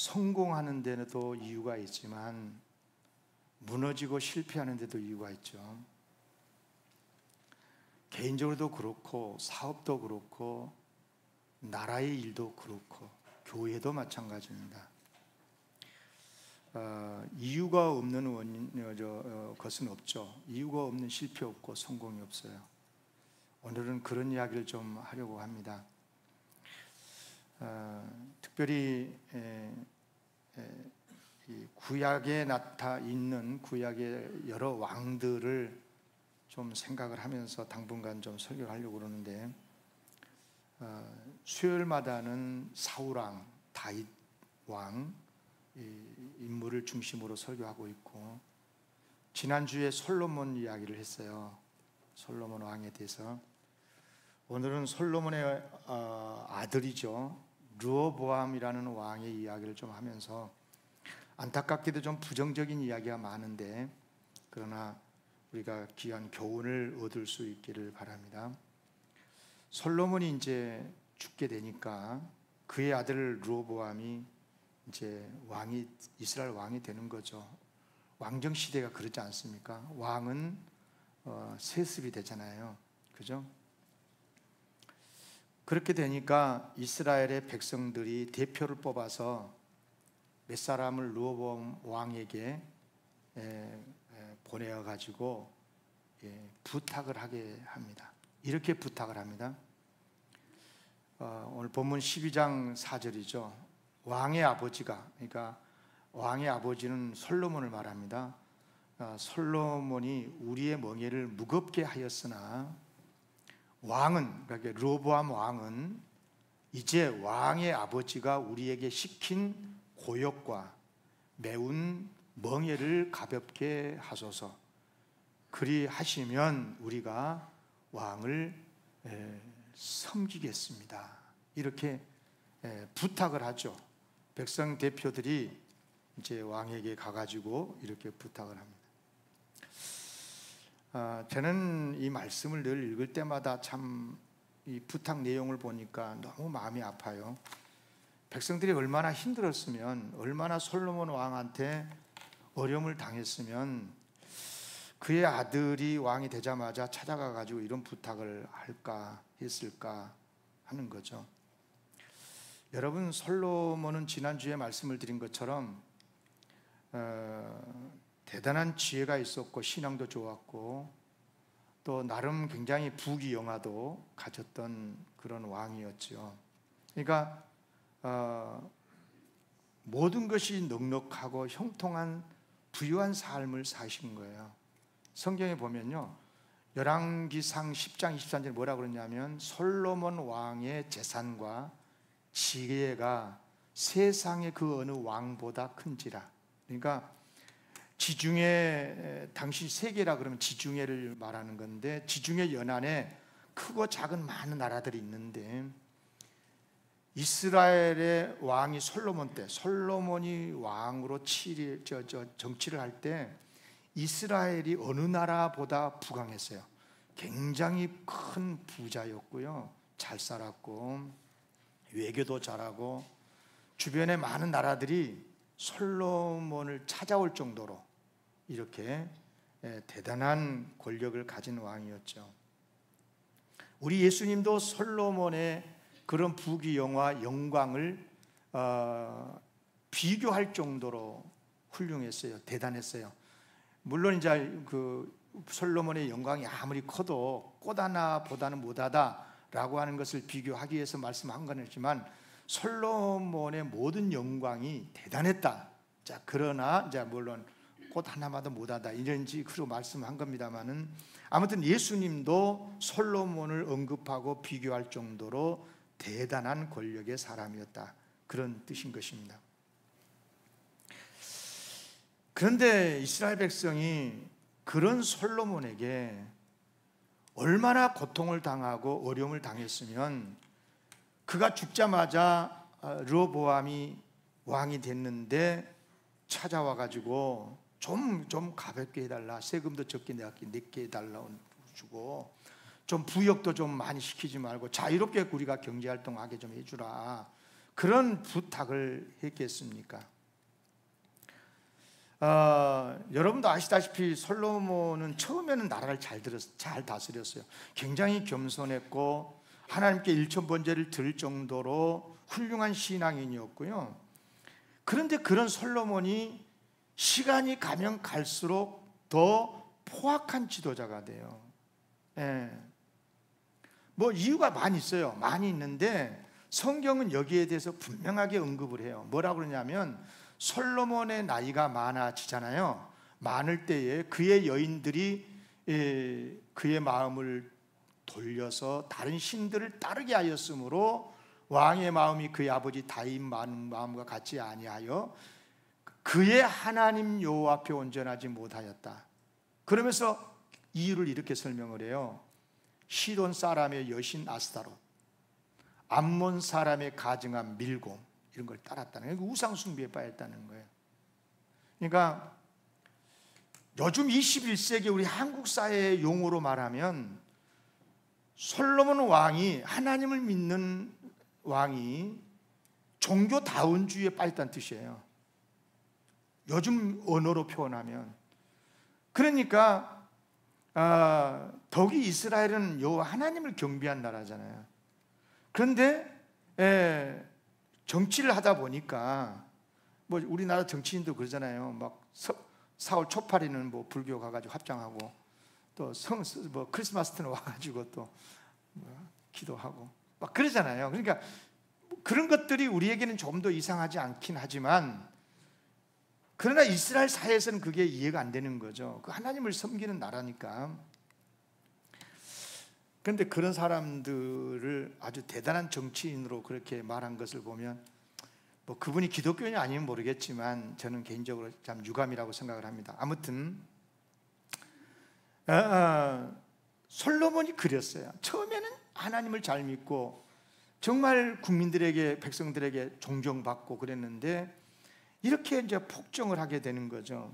성공하는 데도 이유가 있지만 무너지고 실패하는 데도 이유가 있죠. 개인적으로도 그렇고 사업도 그렇고 나라의 일도 그렇고 교회도 마찬가지입니다. 이유가 없는 것은 없죠. 이유가 없는 실패 없고 성공이 없어요. 오늘은 그런 이야기를 좀 하려고 합니다. 특별히 이 구약에 나타 있는 구약의 여러 왕들을 좀 생각을 하면서 당분간 좀 설교하려고 그러는데, 수요일마다는 사울왕, 다윗왕 인물을 중심으로 설교하고 있고, 지난주에 솔로몬 이야기를 했어요. 솔로몬 왕에 대해서. 오늘은 솔로몬의 아들이죠, 르호보암이라는 왕의 이야기를 좀 하면서, 안타깝게도 좀 부정적인 이야기가 많은데 그러나 우리가 귀한 교훈을 얻을 수 있기를 바랍니다. 솔로몬이 이제 죽게 되니까 그의 아들 르호보암이 이제 이스라엘 왕이 되는 거죠. 왕정 시대가 그렇지 않습니까? 왕은 세습이 되잖아요, 그죠? 그렇게 되니까 이스라엘의 백성들이 대표를 뽑아서 몇 사람을 르호보암 왕에게 보내어 가지고 부탁을 하게 합니다. 이렇게 부탁을 합니다. 오늘 본문 12장 4절이죠. 왕의 아버지가, 그러니까 왕의 아버지는 솔로몬을 말합니다. 솔로몬이 우리의 멍에를 무겁게 하였으나 왕은, 그러니까 르호보암 왕은 이제 왕의 아버지가 우리에게 시킨 고역과 매운 멍에를 가볍게 하소서. 그리 하시면 우리가 왕을 섬기겠습니다. 이렇게 부탁을 하죠. 백성 대표들이 이제 왕에게 가가지고 이렇게 부탁을 합니다. 저는 이 말씀을 늘 읽을 때마다 참 이 부탁 내용을 보니까 너무 마음이 아파요. 백성들이 얼마나 힘들었으면, 얼마나 솔로몬 왕한테 어려움을 당했으면 그의 아들이 왕이 되자마자 찾아가 가지고 이런 부탁을 할까 했을까 하는 거죠. 여러분, 솔로몬은 지난주에 말씀을 드린 것처럼 대단한 지혜가 있었고 신앙도 좋았고 또 나름 굉장히 부귀영화도 가졌던 그런 왕이었죠. 그러니까 모든 것이 넉넉하고 형통한 부유한 삶을 사신 거예요. 성경에 보면요, 열왕기상 10장 23절에 뭐라 그러냐면 솔로몬 왕의 재산과 지혜가 세상의 그 어느 왕보다 큰지라. 그러니까 지중해, 당시 세계라 그러면 지중해를 말하는 건데, 지중해 연안에 크고 작은 많은 나라들이 있는데 이스라엘의 왕이 솔로몬 때, 솔로몬이 왕으로 정치를 할 때 이스라엘이 어느 나라보다 부강했어요. 굉장히 큰 부자였고요, 잘 살았고 외교도 잘하고 주변의 많은 나라들이 솔로몬을 찾아올 정도로 이렇게 대단한 권력을 가진 왕이었죠. 우리 예수님도 솔로몬의 그런 부귀영화 영광을 비교할 정도로 훌륭했어요. 대단했어요. 물론 이제 그 솔로몬의 영광이 아무리 커도 꽃 하나보다는 못하다라고 하는 것을 비교하기 위해서 말씀한 건 아니지만 솔로몬의 모든 영광이 대단했다. 자, 그러나 이제 물론 꽃 하나마다 못하다 이런지 그로 말씀한 겁니다만은, 아무튼 예수님도 솔로몬을 언급하고 비교할 정도로 대단한 권력의 사람이었다, 그런 뜻인 것입니다. 그런데 이스라엘 백성이 그런 솔로몬에게 얼마나 고통을 당하고 어려움을 당했으면 그가 죽자마자 르호보암이 왕이 됐는데 찾아와 가지고 좀 가볍게 해달라, 세금도 적게 내게 해달라 주고 좀 부역도 좀 많이 시키지 말고 자유롭게 우리가 경제활동하게 좀 해주라, 그런 부탁을 했겠습니까? 여러분도 아시다시피 솔로몬은 처음에는 나라를 잘 다스렸어요. 굉장히 겸손했고 하나님께 일천번제를 드릴 정도로 훌륭한 신앙인이었고요. 그런데 그런 솔로몬이 시간이 가면 갈수록 더 포악한 지도자가 돼요. 뭐 이유가 많이 있어요. 많이 있는데 성경은 여기에 대해서 분명하게 언급을 해요. 뭐라고 그러냐면 솔로몬의 나이가 많아지잖아요. 많을 때에 그의 여인들이 그의 마음을 돌려서 다른 신들을 따르게 하였으므로 왕의 마음이 그의 아버지 다윗 마음과 같지 아니하여 그의 하나님 여호와 앞에 온전하지 못하였다. 그러면서 이유를 이렇게 설명을 해요. 시돈 사람의 여신 아스타롯, 암몬 사람의 가증한 밀곰, 이런 걸 따랐다는 거예요. 우상 숭배에 빠졌다는 거예요. 그러니까 요즘 21세기 우리 한국 사회의 용어로 말하면 솔로몬 왕이, 하나님을 믿는 왕이 종교다운주의에 빠졌다는 뜻이에요. 요즘 언어로 표현하면. 그러니까 더욱이 이스라엘은 여호와 하나님을 경배한 나라잖아요. 그런데 정치를 하다 보니까 뭐 우리나라 정치인도 그러잖아요. 막 사월 초파리는 뭐 불교 가가지고 합장하고 또 뭐 크리스마스 때는 와가지고 또 기도하고 막 그러잖아요. 그러니까 그런 것들이 우리에게는 좀 더 이상하지 않긴 하지만, 그러나 이스라엘 사회에서는 그게 이해가 안 되는 거죠. 그 하나님을 섬기는 나라니까. 그런데 그런 사람들을 아주 대단한 정치인으로 그렇게 말한 것을 보면, 뭐 그분이 기독교인이 아니면 모르겠지만 저는 개인적으로 참 유감이라고 생각을 합니다. 아무튼 솔로몬이 그랬어요. 처음에는 하나님을 잘 믿고 정말 국민들에게, 백성들에게 존경받고 그랬는데 이렇게 이제 폭정을 하게 되는 거죠.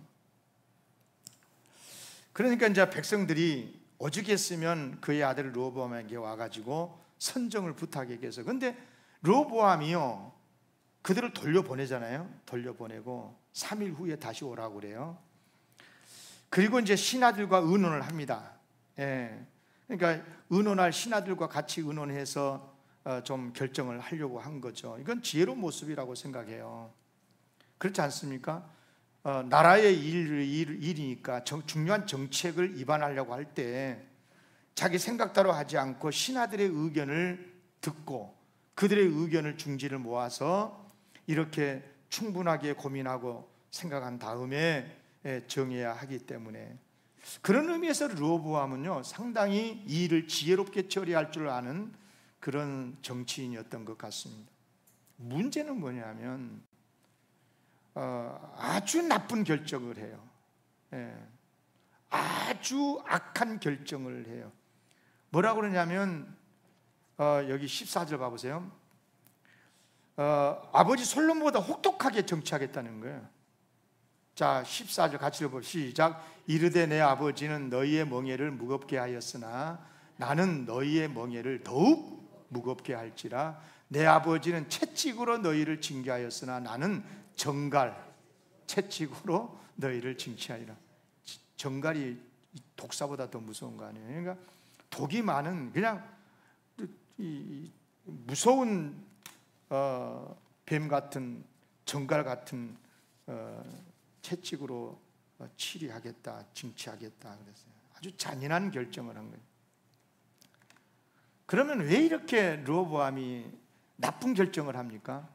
그러니까 이제 백성들이 오죽했으면 그의 아들 르호보암에게 와가지고 선정을 부탁하게 해서, 근데 르호보암이요 그들을 돌려보내잖아요. 돌려보내고 3일 후에 다시 오라고 그래요. 그리고 이제 신하들과 의논을 합니다. 그러니까 의논할 신하들과 같이 의논해서 좀 결정을 하려고 한 거죠. 이건 지혜로운 모습이라고 생각해요. 그렇지 않습니까? 나라의 일이니까 중요한 정책을 입안하려고 할 때 자기 생각대로 하지 않고 신하들의 의견을 듣고 그들의 의견을 중지를 모아서 이렇게 충분하게 고민하고 생각한 다음에 정해야 하기 때문에, 그런 의미에서 르호보암은요 상당히 이 일을 지혜롭게 처리할 줄 아는 그런 정치인이었던 것 같습니다. 문제는 뭐냐면 아주 나쁜 결정을 해요. 아주 악한 결정을 해요. 뭐라고 그러냐면 여기 14절 봐보세요. 아버지 솔로몬보다 혹독하게 정치하겠다는 거예요. 자, 14절 같이 읽어보시죠. 시작. 이르되 내 아버지는 너희의 멍에를 무겁게 하였으나 나는 너희의 멍에를 더욱 무겁게 할지라. 내 아버지는 채찍으로 너희를 징계하였으나 나는 정갈, 채찍으로 너희를 징치하리라. 정갈이 독사보다 더 무서운 거 아니에요? 그러니까 독이 많은 그냥 무서운 뱀 같은, 정갈 같은 채찍으로 치리하겠다, 징치하겠다 그랬어요. 아주 잔인한 결정을 한 거예요. 그러면 왜 이렇게 르호보암이 나쁜 결정을 합니까?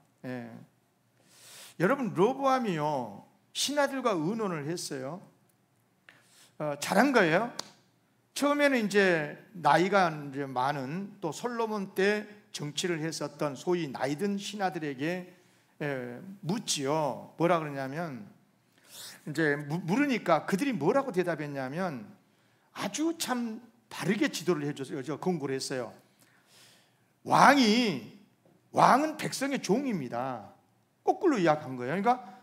여러분, 르호보암이요 신하들과 의논을 했어요. 잘한 거예요. 처음에는 이제 나이가 이제 많은 또 솔로몬 때 정치를 했었던 소위 나이든 신하들에게 묻지요. 뭐라 그러냐면 이제 물으니까 그들이 뭐라고 대답했냐면 아주 참 바르게 지도를 해줘서 권고를 했어요. 왕은 백성의 종입니다. 거꾸로 이야기한 거예요. 그러니까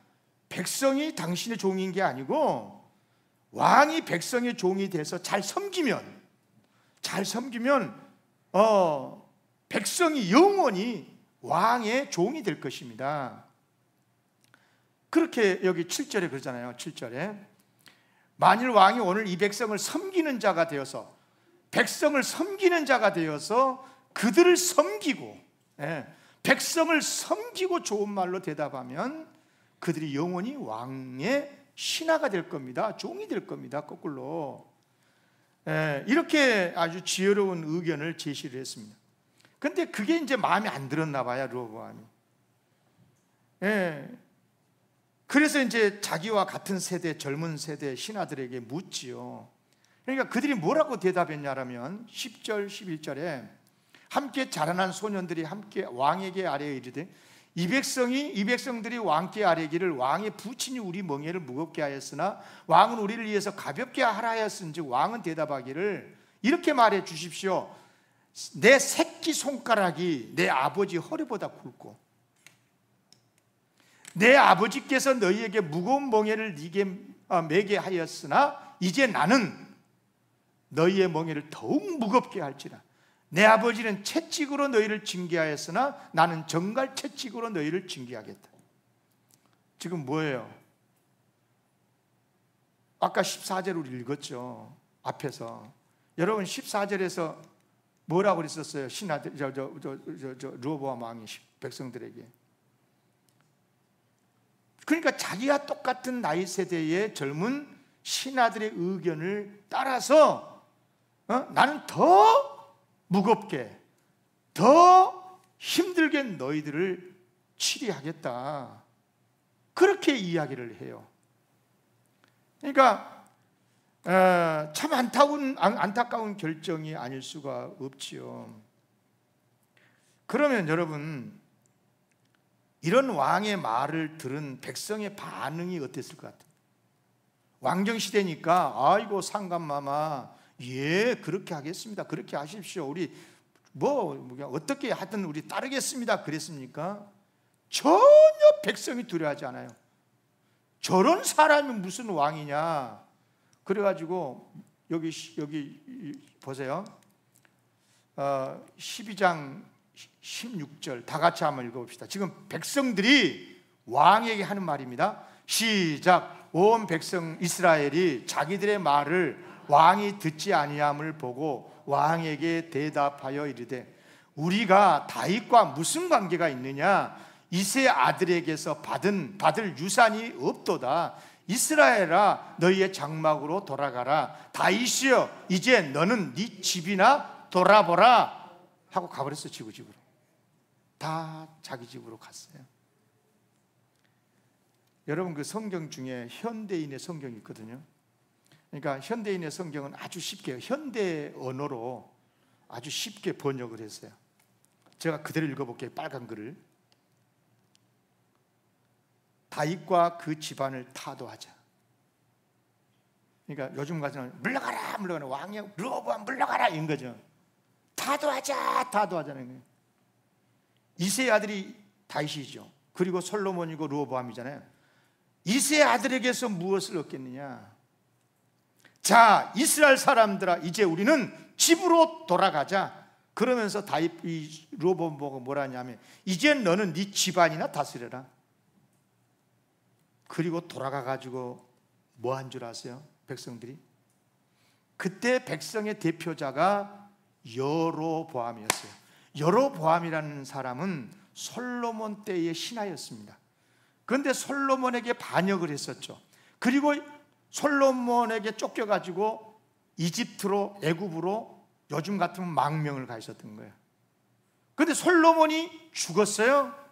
백성이 당신의 종인 게 아니고 왕이 백성의 종이 돼서 잘 섬기면 백성이 영원히 왕의 종이 될 것입니다. 그렇게 여기 7절에 그러잖아요. 7절에 만일 왕이 오늘 이 백성을 섬기는 자가 되어서, 백성을 섬기는 자가 되어서 그들을 섬기고, 백성을 섬기고 좋은 말로 대답하면 그들이 영원히 왕의 신하가 될 겁니다. 종이 될 겁니다. 거꾸로. 이렇게 아주 지혜로운 의견을 제시를 했습니다. 근데 그게 이제 마음에 안 들었나 봐요, 르호보암이. 그래서 이제 자기와 같은 세대, 젊은 세대 신하들에게 묻지요. 그러니까 그들이 뭐라고 대답했냐면 10절, 11절에 함께 자라난 소년들이 함께 왕에게 아뢰어 이르되 이 백성들이 왕께 아뢰기를 왕의 부친이 우리 멍에를 무겁게 하였으나 왕은 우리를 위해서 가볍게 하라 하였은즉 왕은 대답하기를 이렇게 말해 주십시오. 내 새끼 손가락이 내 아버지 허리보다 굵고 내 아버지께서 너희에게 무거운 멍에를 매게 하였으나 이제 나는 너희의 멍에를 더욱 무겁게 할지라. 내 아버지는 채찍으로 너희를 징계하였으나 나는 정갈 채찍으로 너희를 징계하겠다. 지금 뭐예요? 아까 14절 우리 읽었죠. 앞에서 여러분 14절에서 뭐라고 그랬었어요? 신하들 르호보암 왕이 백성들에게. 그러니까 자기와 똑같은 나이 세대의 젊은 신하들의 의견을 따라서 나는 더 무겁게, 더 힘들게 너희들을 치리하겠다. 그렇게 이야기를 해요. 그러니까 참 안타까운 결정이 아닐 수가 없지요. 그러면 여러분, 이런 왕의 말을 들은 백성의 반응이 어땠을 것 같아요? 왕정시대니까 아이고 상감마마, 예 그렇게 하겠습니다, 그렇게 하십시오, 우리 어떻게 하든 우리 따르겠습니다 그랬습니까? 전혀 백성이 두려워하지 않아요. 저런 사람이 무슨 왕이냐. 그래가지고 여기 보세요. 12장 16절 다 같이 한번 읽어봅시다. 지금 백성들이 왕에게 하는 말입니다. 시작. 온 백성 이스라엘이 자기들의 말을 왕이 듣지 아니함을 보고 왕에게 대답하여 이르되 우리가 다윗과 무슨 관계가 있느냐? 이세 아들에게서 받을 유산이 없도다. 이스라엘아 너희의 장막으로 돌아가라. 다윗이여 이제 너는 네 집이나 돌아보라 하고 가버렸어. 집으로 다 자기 집으로 갔어요. 여러분, 그 성경 중에 현대인의 성경이 있거든요. 그러니까 현대인의 성경은 아주 쉽게 현대 언어로 아주 쉽게 번역을 했어요. 제가 그대로 읽어볼게요. 빨간 글을. 다윗과 그 집안을 타도하자. 그러니까 요즘 같은 물러가라 왕이여 르호보암 물러가라 이런 거죠. 타도하자는 거예요. 이세의 아들이 다윗이죠. 그리고 솔로몬이고 르호보암이잖아요. 이세의 아들에게서 무엇을 얻겠느냐? 자, 이스라엘 사람들아 이제 우리는 집으로 돌아가자. 그러면서 다윗이 르호보암 보고 뭐라 하냐면 이제 너는 네 집안이나 다스려라. 그리고 돌아가가지고 뭐 한 줄 아세요? 백성들이 그때 백성의 대표자가 여로보암이었어요. 여로보암이라는 사람은 솔로몬 때의 신하였습니다. 그런데 솔로몬에게 반역을 했었죠. 그리고 솔로몬에게 쫓겨가지고 이집트로, 애굽으로 요즘 같으면 망명을 가 있었던 거예요. 그런데 솔로몬이 죽었어요.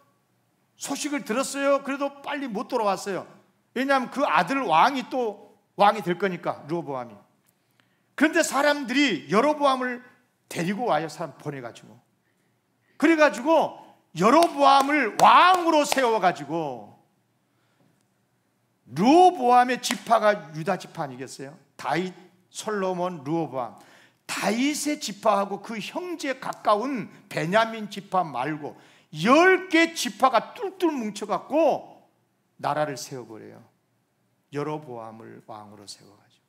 소식을 들었어요. 그래도 빨리 못 돌아왔어요. 왜냐하면 그 아들 왕이 또 왕이 될 거니까, 르호보암이. 그런데 사람들이 여로보암을 데리고 와요. 사람 보내가지고. 그래가지고 여로보암을 왕으로 세워가지고 르호보암의 지파가 유다 지파 아니겠어요? 다윗, 솔로몬, 르호보암. 다윗의 지파하고 그 형제 가까운 베냐민 지파 말고 10개 지파가 뚫뚫 뭉쳐갖고 나라를 세워버려요. 여로보암을 왕으로 세워가지고.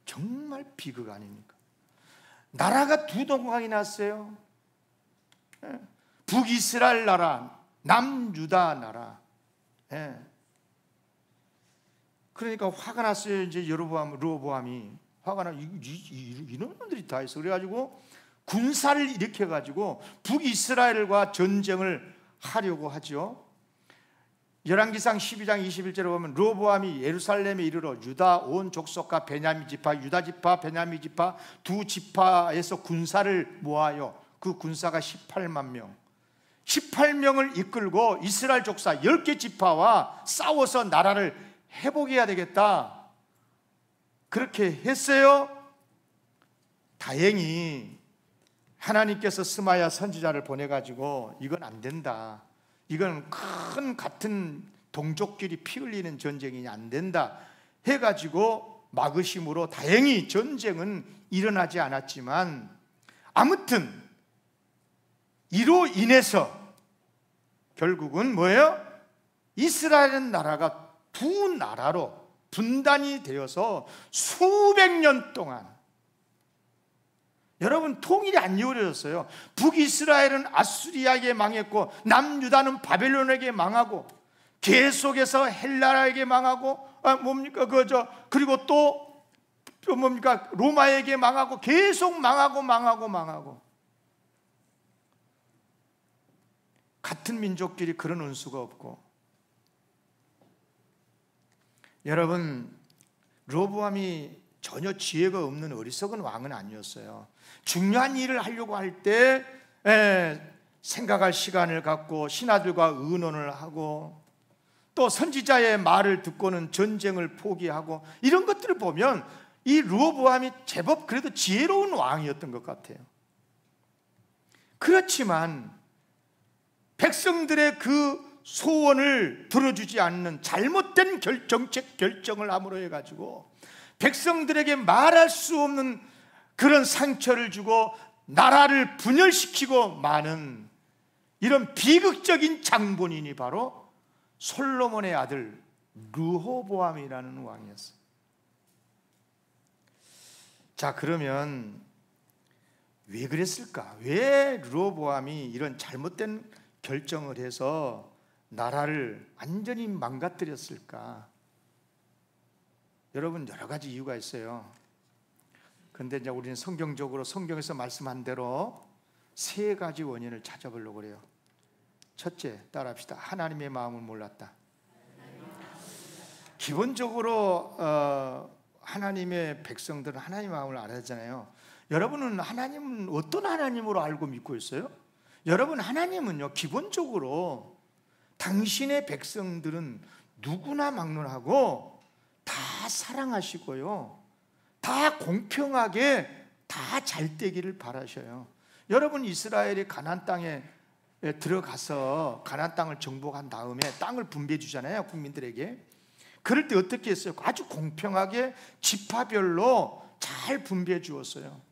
정말 비극 아닙니까? 나라가 두 동강이 났어요. 북이스라엘 나라, 남유다 나라. 예. 그러니까 화가 났어요. 이제 르호보암이 화가 나. 이런 놈들이 다 있어. 그래가지고 군사를 일으켜가지고 북이스라엘과 전쟁을 하려고 하죠. 열왕기상 12장 21절에 보면 르호보암이 예루살렘에 이르러 유다 온 족속과 베냐민 지파, 유다 지파, 베냐민 지파 두 지파에서 군사를 모아요. 그 군사가 18만 명. 18명을 이끌고 이스라엘 족사 10개 지파와 싸워서 나라를 회복해야 되겠다. 그렇게 했어요. 다행히 하나님께서 스마야 선지자를 보내가지고 이건 안 된다. 이건 큰 같은 동족끼리 피 흘리는 전쟁이 안 된다 해가지고 막으심으로 다행히 전쟁은 일어나지 않았지만, 아무튼 이로 인해서 결국은 뭐예요? 이스라엘 나라가 두 나라로 분단이 되어서 수백 년 동안, 여러분, 통일이 안 이루어졌어요. 북이스라엘은 아수리아에게 망했고 남유다는 바벨론에게 망하고 계속해서 헬라에게 망하고 그리고 또 로마에게 망하고 계속 망하고 같은 민족끼리 그런 은수가 없고. 여러분, 르호보암이 전혀 지혜가 없는 어리석은 왕은 아니었어요. 중요한 일을 하려고 할 때 생각할 시간을 갖고 신하들과 의논을 하고 또 선지자의 말을 듣고는 전쟁을 포기하고, 이런 것들을 보면 이 르호보암이 제법 그래도 지혜로운 왕이었던 것 같아요. 그렇지만 백성들의 그 소원을 들어주지 않는 잘못된 정책 결정을 함으로 해가지고 백성들에게 말할 수 없는 그런 상처를 주고 나라를 분열시키고 많은 이런 비극적인 장본인이 바로 솔로몬의 아들 르호보암이라는 왕이었어요. 자, 그러면 왜 그랬을까? 왜 르호보암이 이런 잘못된 결정을 해서 나라를 완전히 망가뜨렸을까? 여러분, 여러 가지 이유가 있어요. 근데 이제 우리는 성경적으로 성경에서 말씀한 대로 세 가지 원인을 찾아보려고 그래요. 첫째, 따라합시다. 하나님의 마음을 몰랐다. 기본적으로 하나님의 백성들은 하나님의 마음을 알아야 하잖아요. 여러분은 하나님은 어떤 하나님으로 알고 믿고 있어요? 여러분, 하나님은요, 기본적으로 당신의 백성들은 누구나 막론하고 다 사랑하시고요, 다 공평하게 다 잘 되기를 바라셔요. 여러분, 이스라엘이 가나안 땅에 들어가서 가나안 땅을 정복한 다음에 땅을 분배해 주잖아요, 국민들에게. 그럴 때 어떻게 했어요? 아주 공평하게 지파별로 잘 분배해 주었어요.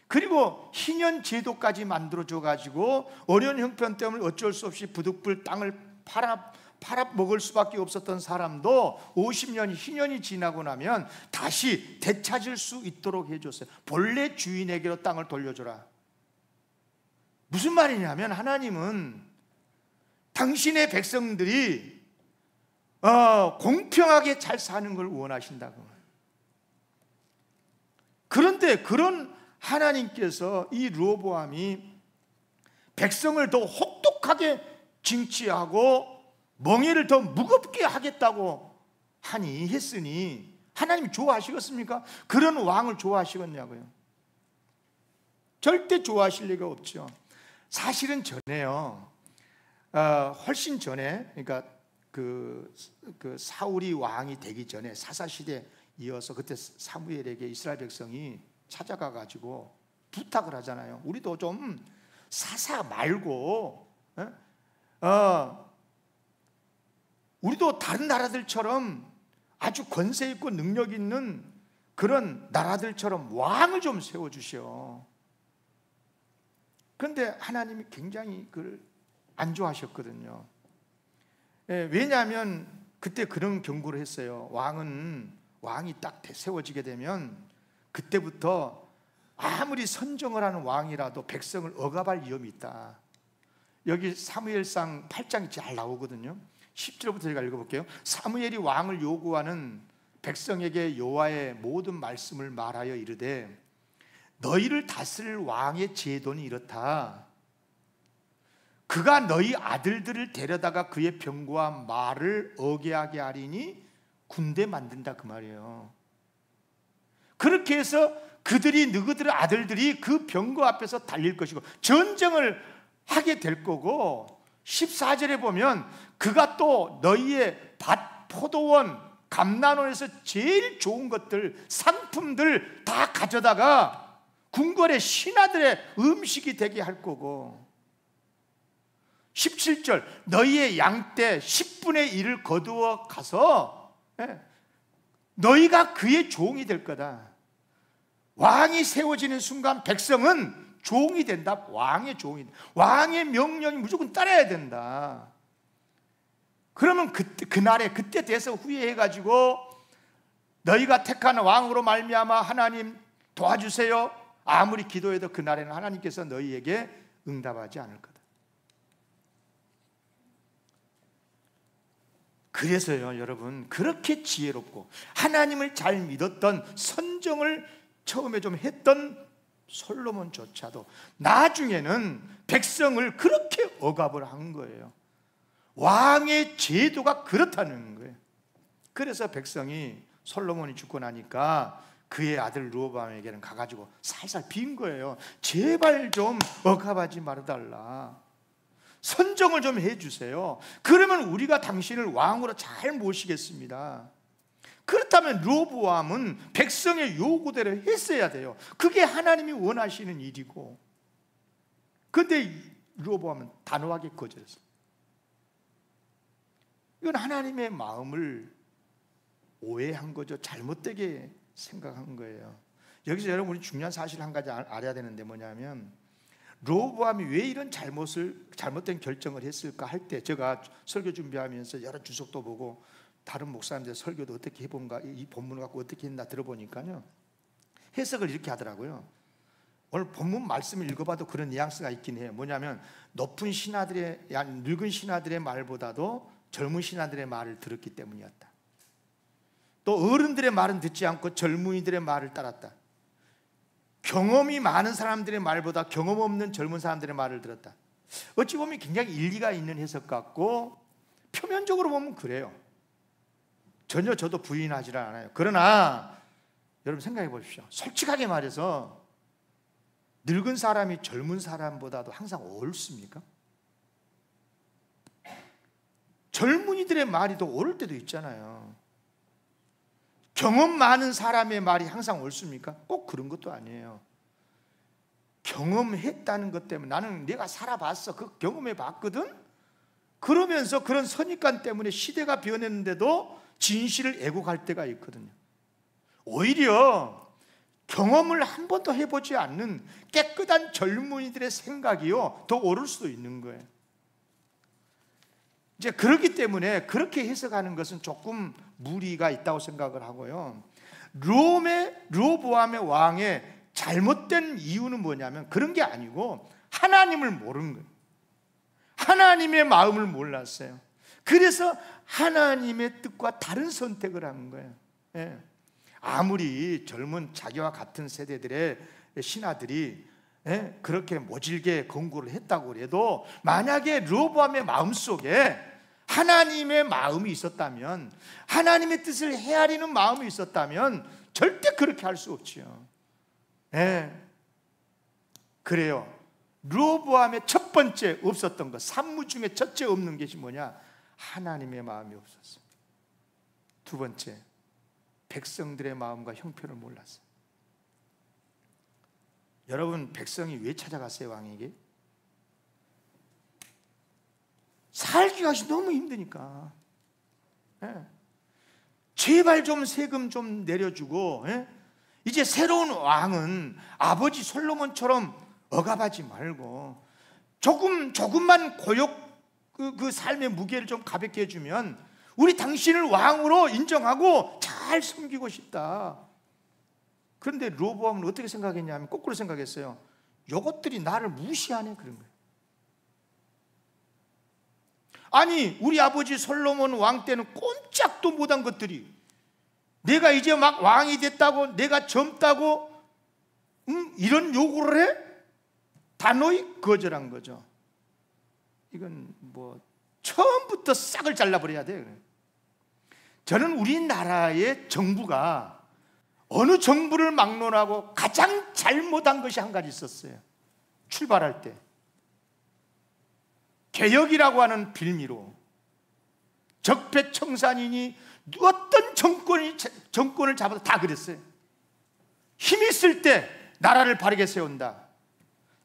그리고 희년 제도까지 만들어줘 가지고 어려운 형편 때문에 어쩔 수 없이 부득불 땅을 팔아 먹을 수밖에 없었던 사람도 50년이 희년이 지나고 나면 다시 되찾을 수 있도록 해줬어요. 본래 주인에게로 땅을 돌려줘라. 무슨 말이냐면 하나님은 당신의 백성들이 공평하게 잘 사는 걸 원하신다고. 그런데 그런 하나님께서 이 르호보암이 백성을 더 혹독하게 징치하고 멍에를 더 무겁게 하겠다고 했으니 하나님 좋아하시겠습니까? 그런 왕을 좋아하시겠냐고요? 절대 좋아하실 리가 없죠. 사실은 전에요, 훨씬 전에, 그러니까 그 사울이 왕이 되기 전에 사사시대 이어서 그때 사무엘에게 이스라엘 백성이 찾아가 가지고 부탁을 하잖아요. 우리도 좀 사사 말고 우리도 다른 나라들처럼 아주 권세 있고 능력 있는 그런 나라들처럼 왕을 좀 세워주시오. 그런데 하나님이 굉장히 그걸 안 좋아하셨거든요. 왜냐하면 그때 그런 경고를 했어요. 왕이 딱 세워지게 되면 그때부터 아무리 선정을 하는 왕이라도 백성을 억압할 위험이 있다. 여기 사무엘상 8장이 잘 나오거든요. 10절부터 제가 읽어볼게요. 사무엘이 왕을 요구하는 백성에게 여호와의 모든 말씀을 말하여 이르되 너희를 다스릴 왕의 제도는 이렇다. 그가 너희 아들들을 데려다가 그의 병거와 말을 어게하게 하리니 군대 만든다 그 말이에요. 그렇게 해서 너희들의 아들들이 그 병거 앞에서 달릴 것이고 전쟁을 하게 될 거고, 14절에 보면 그가 또 너희의 밭, 포도원, 감난원에서 제일 좋은 것들, 상품들 다 가져다가 궁궐의 신하들의 음식이 되게 할 거고, 17절 너희의 양떼 10분의 1을 거두어 가서 너희가 그의 종이 될 거다. 왕이 세워지는 순간 백성은 종이 된다. 왕의 종이, 왕의 명령이 무조건 따라야 된다. 그러면 그때 돼서 후회해가지고 너희가 택한 왕으로 말미암아 하나님 도와주세요 아무리 기도해도 그날에는 하나님께서 너희에게 응답하지 않을 거다. 그래서요 여러분, 그렇게 지혜롭고 하나님을 잘 믿었던, 선정을 처음에 좀 했던 솔로몬조차도 나중에는 백성을 그렇게 억압을 한 거예요. 왕의 제도가 그렇다는 거예요. 그래서 백성이 솔로몬이 죽고 나니까 그의 아들 르호보암에게는 가가지고 살살 빈 거예요. 제발 좀 억압하지 말아달라, 선정을 좀 해주세요. 그러면 우리가 당신을 왕으로 잘 모시겠습니다. 그렇다면 르호보암은 백성의 요구대로 했어야 돼요. 그게 하나님이 원하시는 일이고, 그런데 르호보암은 단호하게 거절했어요. 이건 하나님의 마음을 오해한 거죠. 잘못되게 생각한 거예요. 여기서 여러분이 중요한 사실 한 가지 알아야 되는데 뭐냐면, 르호보암이 왜 이런 잘못된 결정을 했을까 할 때, 제가 설교 준비하면서 여러 주석도 보고 다른 목사님들 설교도 어떻게 해본가, 이 본문을 갖고 어떻게 했나 들어보니까요, 해석을 이렇게 하더라고요. 오늘 본문 말씀을 읽어봐도 그런 뉘앙스가 있긴 해요. 뭐냐면 늙은 신하들의 말보다도 젊은 신하들의 말을 들었기 때문이었다. 또 어른들의 말은 듣지 않고 젊은이들의 말을 따랐다. 경험이 많은 사람들의 말보다 경험 없는 젊은 사람들의 말을 들었다. 어찌 보면 굉장히 일리가 있는 해석 같고, 표면적으로 보면 그래요. 전혀 저도 부인하지 않아요. 그러나 여러분 생각해 보십시오. 솔직하게 말해서 늙은 사람이 젊은 사람보다도 항상 옳습니까? 젊은이들의 말이 더 옳을 때도 있잖아요. 경험 많은 사람의 말이 항상 옳습니까? 꼭 그런 것도 아니에요. 경험했다는 것 때문에, 나는 내가 살아봤어, 그 경험해 봤거든, 그러면서 그런 선입관 때문에 시대가 변했는데도 진실을 애국할 때가 있거든요. 오히려 경험을 한 번도 해보지 않는 깨끗한 젊은이들의 생각이요 더 옳을 수도 있는 거예요. 이제 그렇기 때문에 그렇게 해석하는 것은 조금 무리가 있다고 생각을 하고요. 르호보암의 왕의 잘못된 이유는 뭐냐면 그런 게 아니고 하나님을 모르는 거예요. 하나님의 마음을 몰랐어요. 그래서 하나님의 뜻과 다른 선택을 한 거예요. 예. 아무리 젊은 자기와 같은 세대들의 신하들이 그렇게 모질게 권고를 했다고 해도, 만약에 르호보암의 마음속에 하나님의 마음이 있었다면, 하나님의 뜻을 헤아리는 마음이 있었다면 절대 그렇게 할 수 없지요. 그래요. 르호보암의 첫 번째 없었던 것, 산무 중에 첫째 없는 것이 뭐냐? 하나님의 마음이 없었어요. 두 번째, 백성들의 마음과 형편을 몰랐어요. 여러분, 백성이 왜 찾아갔어요, 왕에게? 살기가 너무 힘드니까. 제발 좀 세금 좀 내려주고, 이제 새로운 왕은 아버지 솔로몬처럼 억압하지 말고 조금만 고역 그 삶의 무게를 좀 가볍게 해주면 우리 당신을 왕으로 인정하고 잘 섬기고 싶다. 그런데 르호보암은 어떻게 생각했냐면 거꾸로 생각했어요. 이것들이 나를 무시하네, 그런 거예요. 아니 우리 아버지 솔로몬 왕 때는 꼼짝도 못한 것들이, 내가 이제 막 왕이 됐다고, 내가 젊다고 이런 요구를 해? 단호히 거절한 거죠. 이건 뭐 처음부터 싹을 잘라버려야 돼요. 저는 우리나라의 정부가 어느 정부를 막론하고 가장 잘못한 것이 한 가지 있었어요. 출발할 때 개혁이라고 하는 빌미로 적폐청산이니 어떤 정권을 잡아도 다 그랬어요. 힘 있을 때 나라를 바르게 세운다.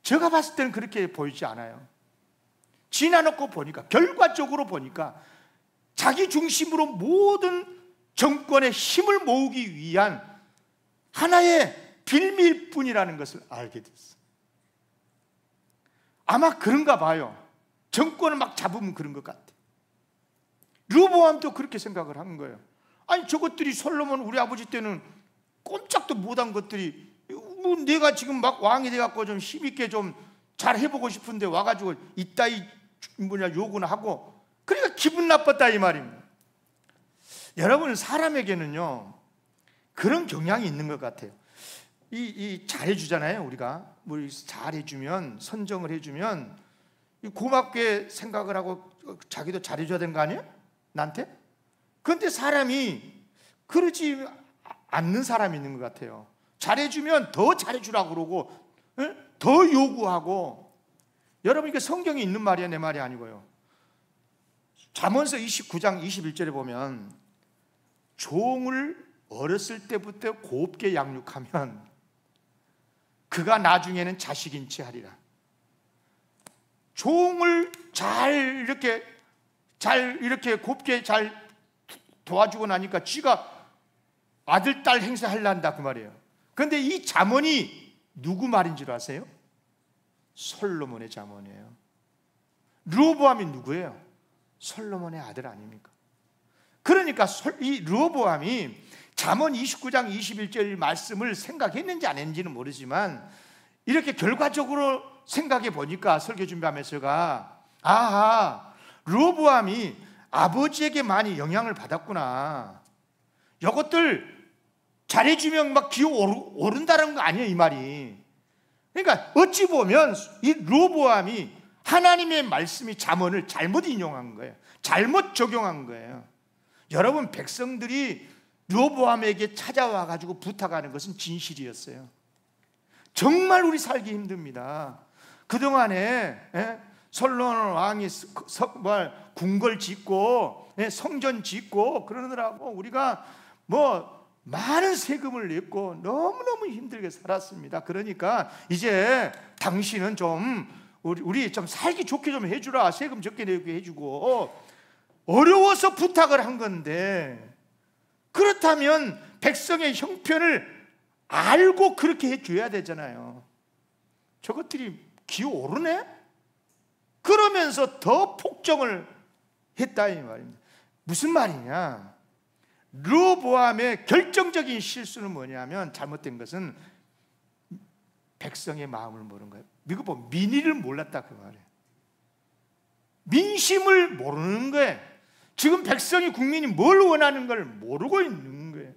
제가 봤을 때는 그렇게 보이지 않아요. 지나놓고 보니까, 결과적으로 보니까 자기 중심으로 모든 정권의 힘을 모으기 위한 하나의 빌미일 뿐이라는 것을 알게 됐어요. 아마 그런가 봐요. 정권을 막 잡으면 그런 것 같아요. 르호보암도 그렇게 생각을 한 거예요. 아니 저것들이 솔로몬 우리 아버지 때는 꼼짝도 못한 것들이, 뭐 내가 지금 막 왕이 돼갖고 좀 힘있게 좀 잘 해보고 싶은데 와가지고 이따위 요구나 하고, 그러니까 기분 나빴다 이 말입니다. 여러분, 사람에게는요 그런 경향이 있는 것 같아요. 이 잘해주잖아요. 우리가 뭐 잘해주면, 선정을 해주면 고맙게 생각을 하고 자기도 잘해줘야 되는 거 아니에요? 나한테? 그런데 사람이 그러지 않는 사람이 있는 것 같아요. 잘해주면 더 잘해주라고 그러고 더 요구하고. 여러분, 이게 성경에 있는 말이야 내 말이 아니고요. 잠언서 29장 21절에 보면 종을 어렸을 때부터 곱게 양육하면 그가 나중에는 자식인 채 하리라. 종을 이렇게 곱게 잘 도와주고 나니까 쥐가 아들 딸 행세하려한다 그 말이에요. 그런데 이 잠언이 누구 말인 줄 아세요? 솔로몬의 잠언이에요. 르호보암이 누구예요? 솔로몬의 아들 아닙니까? 그러니까 이 르호보암이 잠언 29장 21절 말씀을 생각했는지 안 했는지는 모르지만, 이렇게 결과적으로 생각해 보니까 설교 준비하면서 제가 아하, 르호보암이 아버지에게 많이 영향을 받았구나. 이것들 잘해주면 막 기어오른다는 거 아니에요 이 말이. 그러니까 어찌 보면 이 르호보암이 하나님의 말씀이 잠언을 잘못 인용한 거예요. 잘못 적용한 거예요. 여러분, 백성들이 르호보암에게 찾아와 가지고 부탁하는 것은 진실이었어요. 정말 우리 살기 힘듭니다. 그동안에 솔로몬 왕이 궁궐 짓고 성전 짓고 그러느라고 우리가 뭐 많은 세금을 냈고 너무너무 힘들게 살았습니다. 그러니까 이제 당신은 좀 우리 좀 살기 좋게 좀 해주라. 세금 적게 내게 해주고. 어려워서 부탁을 한 건데, 그렇다면 백성의 형편을 알고 그렇게 해줘야 되잖아요. 저것들이 기어오르네? 그러면서 더 폭정을 했다 이 말입니다. 무슨 말이냐? 르호보암의 결정적인 실수는 뭐냐면, 잘못된 것은 백성의 마음을 모르는 거예요. 이거 뭐 민의를 몰랐다 그 말이에요. 민심을 모르는 거예요. 지금 백성이, 국민이 뭘 원하는 걸 모르고 있는 거예요.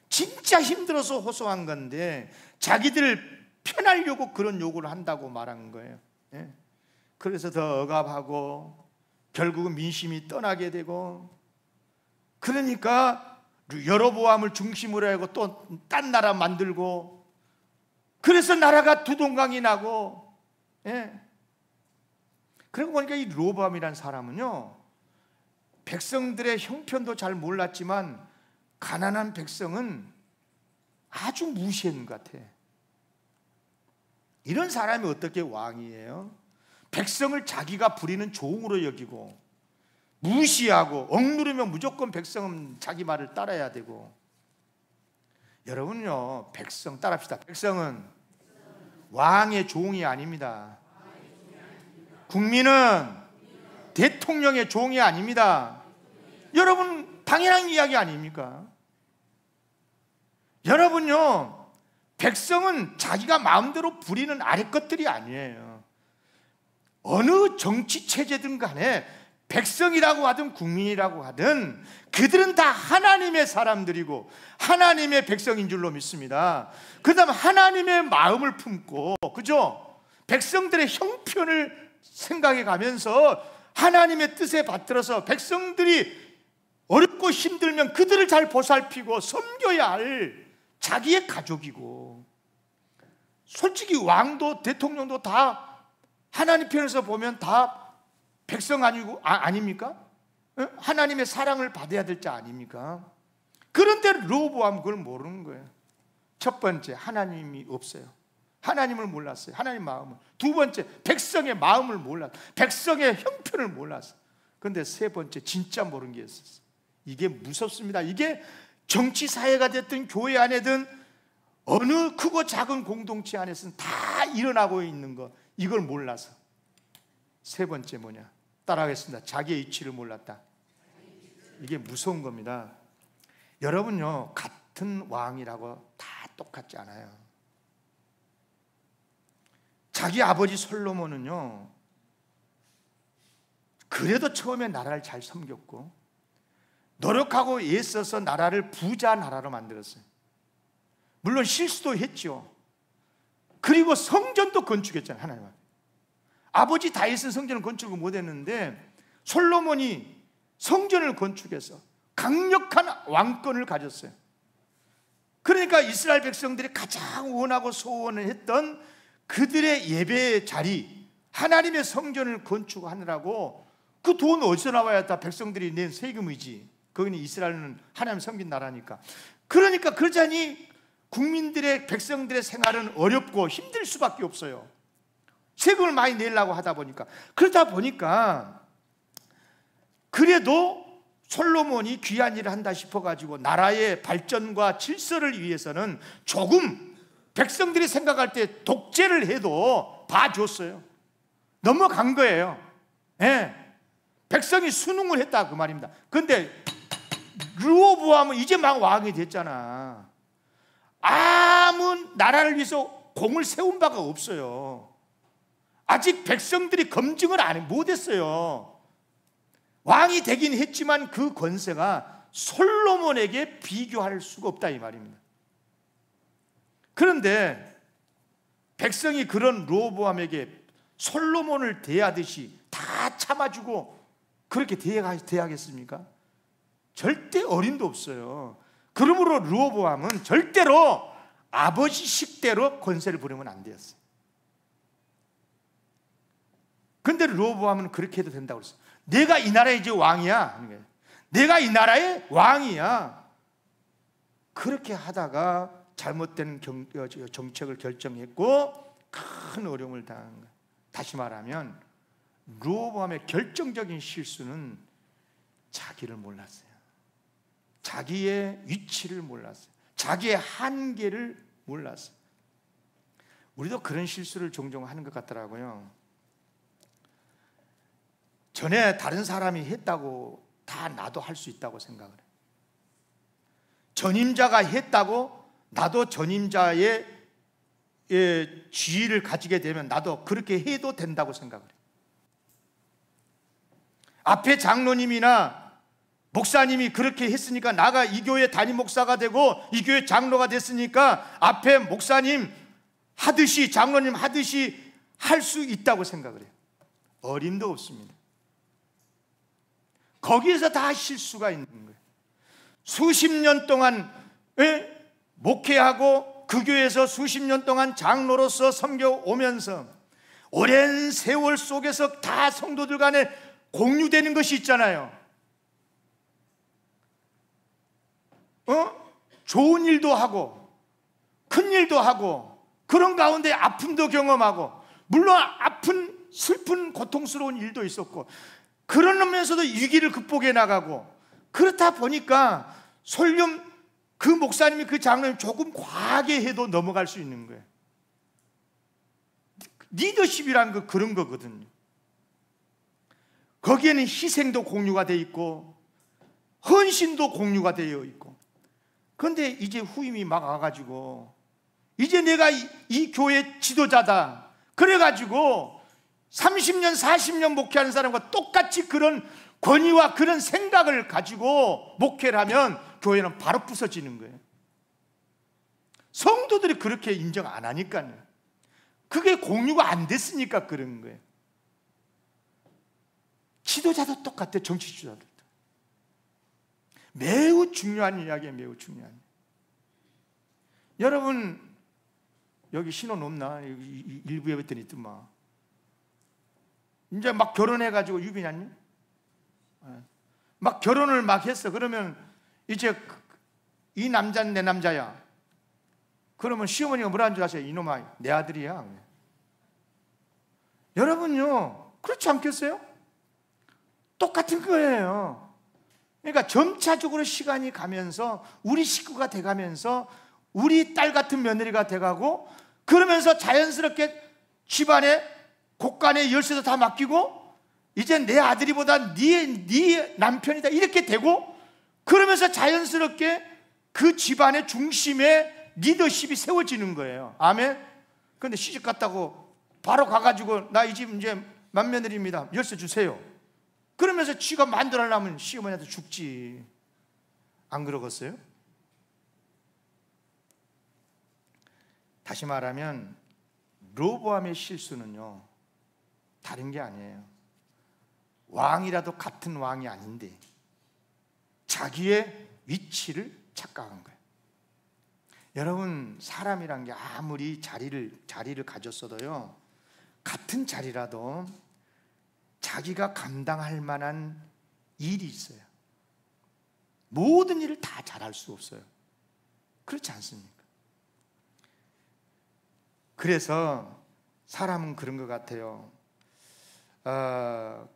진짜 힘들어서 호소한 건데 자기들 편하려고 그런 요구를 한다고 말한 거예요. 그래서 더 억압하고 결국은 민심이 떠나게 되고, 그러니까 여로보암을 중심으로 하고 또 딴 나라 만들고, 그래서 나라가 두동강이 나고. 그러고 보니까 이 르호보암이라는 사람은요, 백성들의 형편도 잘 몰랐지만 가난한 백성은 아주 무시한 것 같아. 이런 사람이 어떻게 왕이에요? 백성을 자기가 부리는 종으로 여기고 무시하고 억누르면 무조건 백성은 자기 말을 따라야 되고. 여러분요, 백성 따라합시다. 백성은 왕의 종이 아닙니다. 국민은 대통령의 종이 아닙니다. 여러분, 당연한 이야기 아닙니까? 여러분요, 백성은 자기가 마음대로 부리는 아랫것들이 아니에요. 어느 정치 체제든 간에 백성이라고 하든 국민이라고 하든 그들은 다 하나님의 사람들이고 하나님의 백성인 줄로 믿습니다. 그 다음 하나님의 마음을 품고, 그죠? 백성들의 형편을 생각해 가면서 하나님의 뜻에 받들어서 백성들이 어렵고 힘들면 그들을 잘 보살피고 섬겨야 할 자기의 가족이고, 솔직히 왕도 대통령도 다 하나님 편에서 보면 다 백성 아닙니까? 하나님의 사랑을 받아야 될 자 아닙니까? 그런데 르호보암은 그걸 모르는 거예요. 첫 번째, 하나님이 없어요. 하나님을 몰랐어요. 하나님 마음을. 두 번째, 백성의 마음을 몰랐어요. 백성의 형편을 몰랐어요. 그런데 세 번째, 진짜 모르는 게 있었어요. 이게 무섭습니다. 이게 정치 사회가 됐든 교회 안에든 어느 크고 작은 공동체 안에서는 다 일어나고 있는 거, 이걸 몰라서. 세 번째 뭐냐? 따라하겠습니다. 자기의 이치를 몰랐다. 이게 무서운 겁니다. 여러분요, 같은 왕이라고 다 똑같지 않아요. 자기 아버지 솔로몬은요, 그래도 처음에 나라를 잘 섬겼고 노력하고 애써서 나라를 부자 나라로 만들었어요. 물론 실수도 했죠. 그리고 성전도 건축했잖아요. 하나님 앞에. 아버지 다윗은 성전을 건축을 못했는데 솔로몬이 성전을 건축해서 강력한 왕권을 가졌어요. 그러니까 이스라엘 백성들이 가장 원하고 소원을 했던 그들의 예배의 자리, 하나님의 성전을 건축하느라고 그 돈 어디서 나와야 다 백성들이 낸 세금이지. 거기는 이스라엘은 하나님 섬긴 나라니까. 그러니까 그러자니 국민들의, 백성들의 생활은 어렵고 힘들 수밖에 없어요. 세금을 많이 내려고 하다 보니까. 그러다 보니까 그래도 솔로몬이 귀한 일을 한다 싶어가지고 나라의 발전과 질서를 위해서는 조금 백성들이 생각할 때 독재를 해도 봐줬어요. 넘어간 거예요. 네. 백성이 순응을 했다 그 말입니다. 그런데 르호보암은 이제 막 왕이 됐잖아. 아무 나라를 위해서 공을 세운 바가 없어요. 아직 백성들이 검증을 못했어요. 왕이 되긴 했지만 그 권세가 솔로몬에게 비교할 수가 없다 이 말입니다. 그런데 백성이 그런 르호보암에게 솔로몬을 대하듯이 다 참아주고 그렇게 대하겠습니까? 절대 어림도 없어요. 그러므로 르호보암은 절대로 아버지 식대로 권세를 부리면 안 되었어요. 그런데 르호보암은 그렇게 해도 된다고 그랬어요. 내가 이 나라의 이제 왕이야. 내가 이 나라의 왕이야. 그렇게 하다가 잘못된 정책을 결정했고 큰 어려움을 당한 거예요. 다시 말하면 르호보암의 결정적인 실수는 자기를 몰랐어요. 자기의 위치를 몰랐어요. 자기의 한계를 몰랐어요. 우리도 그런 실수를 종종 하는 것 같더라고요. 전에 다른 사람이 했다고 다 나도 할 수 있다고 생각을 해요. 전임자가 했다고 나도 전임자의 지위를 가지게 되면 나도 그렇게 해도 된다고 생각을 해요. 앞에 장로님이나 목사님이 그렇게 했으니까 나가 이 교회 담임 목사가 되고 이 교회 장로가 됐으니까 앞에 목사님 하듯이, 장로님 하듯이 할 수 있다고 생각을 해요. 어림도 없습니다. 거기에서 다 실수가 있는 거예요. 수십 년 동안 목회하고 그 교회에서 수십 년 동안 장로로서 섬겨오면서 오랜 세월 속에서 다 성도들 간에 공유되는 것이 있잖아요. 좋은 일도 하고 큰 일도 하고 그런 가운데 아픔도 경험하고, 물론 아픈 슬픈 고통스러운 일도 있었고, 그러면서도 위기를 극복해 나가고, 그렇다 보니까 설령 그 목사님이 그 장로님 조금 과하게 해도 넘어갈 수 있는 거예요. 리더십이라는 거 그런 거거든요. 거기에는 희생도 공유가 되어 있고 헌신도 공유가 되어 있고. 그런데 이제 후임이 막 와가지고 이제 내가 이 교회 지도자다 그래가지고 30년, 40년 목회하는 사람과 똑같이 그런 권위와 그런 생각을 가지고 목회를 하면 교회는 바로 부서지는 거예요. 성도들이 그렇게 인정 안 하니까요. 그게 공유가 안 됐으니까 그런 거예요. 지도자도 똑같아요. 정치 지도자도. 매우 중요한 이야기예요. 매우 중요한. 여러분 여기 신혼 없나? 일부에 봤더니 있더만. 이제 막 결혼해가지고 유비냐니? 막 결혼을 막 했어. 그러면 이제 이 남자는 내 남자야. 그러면 시어머니가 뭐라는 줄 아세요? 이놈아 내 아들이야. 여러분요 그렇지 않겠어요? 똑같은 거예요. 그러니까 점차적으로 시간이 가면서 우리 식구가 돼가면서 우리 딸 같은 며느리가 돼가고 그러면서 자연스럽게 집안에 곳간에 열쇠도 다 맡기고 이제 내 아들이보다 네 남편이다 이렇게 되고 그러면서 자연스럽게 그 집안의 중심에 리더십이 세워지는 거예요. 아멘. 그런데 시집 갔다고 바로 가가지고 나 이 집 이제 맏며느리입니다. 열쇠 주세요. 그러면서 지가 만들어내면 시어머니한테 죽지. 안 그러겠어요? 다시 말하면 르호보암의 실수는요 다른 게 아니에요. 왕이라도 같은 왕이 아닌데 자기의 위치를 착각한 거예요. 여러분 사람이란 게 아무리 자리를 가졌어도요 같은 자리라도 자기가 감당할 만한 일이 있어요. 모든 일을 다 잘할 수 없어요. 그렇지 않습니까? 그래서 사람은 그런 것 같아요.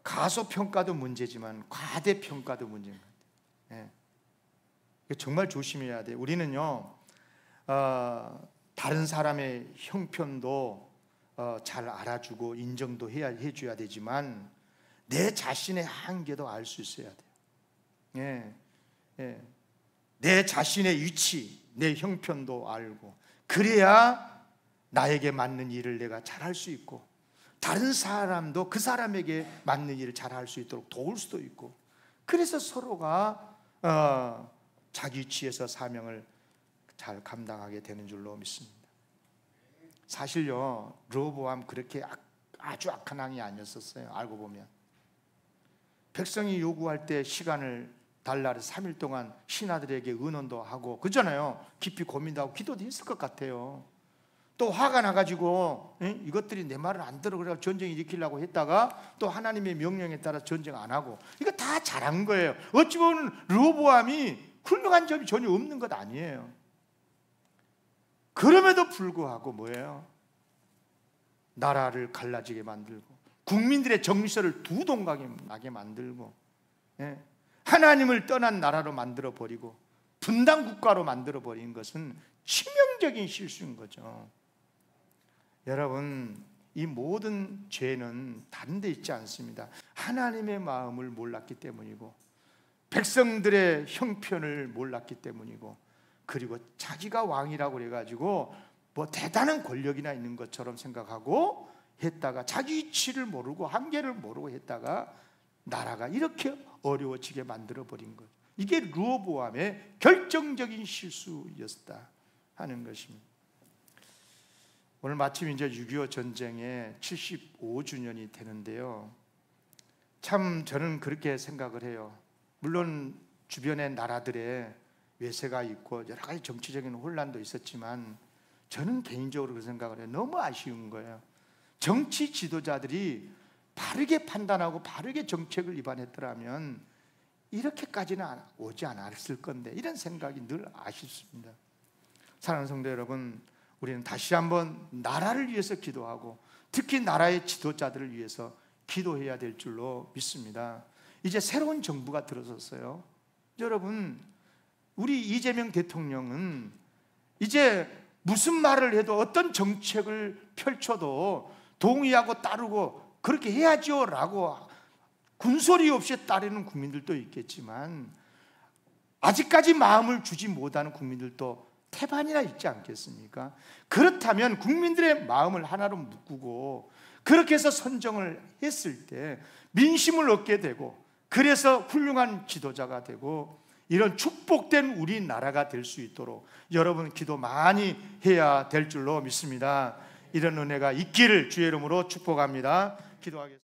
가소평가도 문제지만 과대평가도 문제인 것 같아요. 예. 정말 조심해야 돼요. 우리는요 다른 사람의 형편도 잘 알아주고 인정도 해줘야 되지만 내 자신의 한계도 알 수 있어야 돼요. 예. 내 자신의 위치, 내 형편도 알고 그래야 나에게 맞는 일을 내가 잘할 수 있고 다른 사람도 그 사람에게 맞는 일을 잘할 수 있도록 도울 수도 있고 그래서 서로가 자기 위치에서 사명을 잘 감당하게 되는 줄로 믿습니다. 사실요 르호보암 그렇게 아주 악한 왕이 아니었었어요. 알고 보면 백성이 요구할 때 시간을 달라를 3일 동안 신하들에게 의논도 하고 그잖아요. 깊이 고민도 하고 기도도 했을 것 같아요. 또 화가 나가지고 이것들이 내 말을 안 들어 그래서 전쟁 일으키려고 했다가 또 하나님의 명령에 따라 전쟁 안 하고 이거 다 잘한 거예요. 어찌 보면 르호보암이 훌륭한 점이 전혀 없는 것 아니에요. 그럼에도 불구하고 뭐예요? 나라를 갈라지게 만들고 국민들의 정서를 두동강에 나게 만들고 하나님을 떠난 나라로 만들어버리고 분단 국가로 만들어버린 것은 치명적인 실수인 거죠. 여러분 이 모든 죄는 다른 데 있지 않습니다. 하나님의 마음을 몰랐기 때문이고 백성들의 형편을 몰랐기 때문이고 그리고 자기가 왕이라고 그래가지고 뭐 대단한 권력이나 있는 것처럼 생각하고 했다가 자기 위치를 모르고 한계를 모르고 했다가 나라가 이렇게 어려워지게 만들어버린 것. 이게 르호보암의 결정적인 실수였다 하는 것입니다. 오늘 마침 이제 6.25 전쟁의 75주년이 되는데요. 참 저는 그렇게 생각을 해요. 물론 주변의 나라들의 외세가 있고 여러 가지 정치적인 혼란도 있었지만 저는 개인적으로 그 생각을 해요. 너무 아쉬운 거예요. 정치 지도자들이 바르게 판단하고 바르게 정책을 입안했더라면 이렇게까지는 오지 않았을 건데 이런 생각이 늘 아쉽습니다. 사랑하는 성도 여러분, 우리는 다시 한번 나라를 위해서 기도하고 특히 나라의 지도자들을 위해서 기도해야 될 줄로 믿습니다. 이제 새로운 정부가 들어섰어요. 여러분, 우리 이재명 대통령은 이제 무슨 말을 해도 어떤 정책을 펼쳐도 동의하고 따르고 그렇게 해야죠 라고 군소리 없이 따르는 국민들도 있겠지만 아직까지 마음을 주지 못하는 국민들도 태반이나 있지 않겠습니까? 그렇다면 국민들의 마음을 하나로 묶고 그렇게 해서 선정을 했을 때 민심을 얻게 되고, 그래서 훌륭한 지도자가 되고 이런 축복된 우리나라가 될 수 있도록 여러분 기도 많이 해야 될 줄로 믿습니다. 이런 은혜가 있기를 주의 이름으로 축복합니다. 기도하겠습니다.